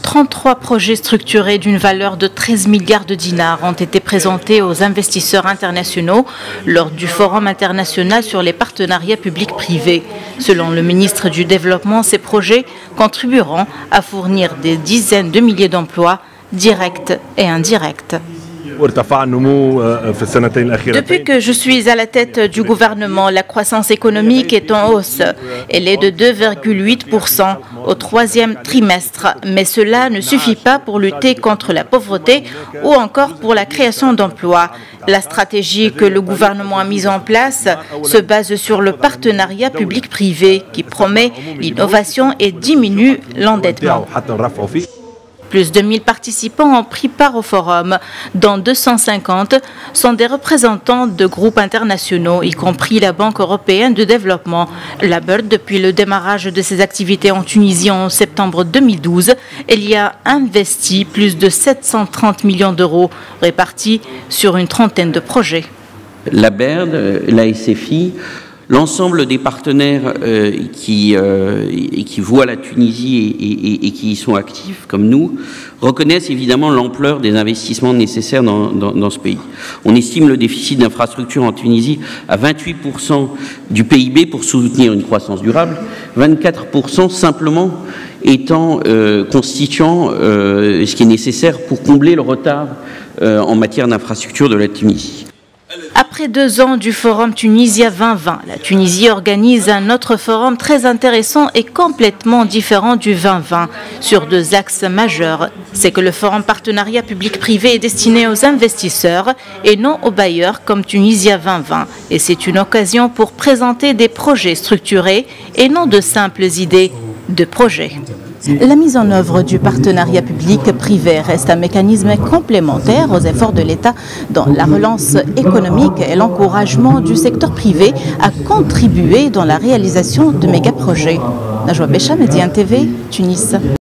33 projets structurés d'une valeur de 13 milliards de dinars ont été présentés aux investisseurs internationaux lors du Forum international sur les partenariats publics-privés. Selon le ministre du Développement, ces projets contribueront à fournir des dizaines de milliers d'emplois directs et indirects. Depuis que je suis à la tête du gouvernement, la croissance économique est en hausse. Elle est de 2,8% au troisième trimestre. Mais cela ne suffit pas pour lutter contre la pauvreté ou encore pour la création d'emplois. La stratégie que le gouvernement a mise en place se base sur le partenariat public-privé qui promet l'innovation et diminue l'endettement. Plus de 1000 participants ont pris part au forum, dont 250 sont des représentants de groupes internationaux, y compris la Banque européenne de développement. La BERD, depuis le démarrage de ses activités en Tunisie en septembre 2012, elle y a investi plus de 730 millions d'euros, répartis sur une trentaine de projets. La BERD, la SFI, l'ensemble des partenaires qui voient la Tunisie et qui y sont actifs, comme nous, reconnaissent évidemment l'ampleur des investissements nécessaires dans ce pays. On estime le déficit d'infrastructures en Tunisie à 28% du PIB pour soutenir une croissance durable, 24% simplement constituant ce qui est nécessaire pour combler le retard en matière d'infrastructures de la Tunisie. Après 2 ans du Forum Tunisia 2020, la Tunisie organise un autre forum très intéressant et complètement différent du 2020 sur 2 axes majeurs. C'est que le Forum Partenariat Public-Privé est destiné aux investisseurs et non aux bailleurs comme Tunisia 2020. Et c'est une occasion pour présenter des projets structurés et non de simples idées de projets. La mise en œuvre du partenariat public-privé reste un mécanisme complémentaire aux efforts de l'État dans la relance économique et l'encouragement du secteur privé à contribuer dans la réalisation de méga-projets. Najwa Bécha, Médiane TV, Tunis.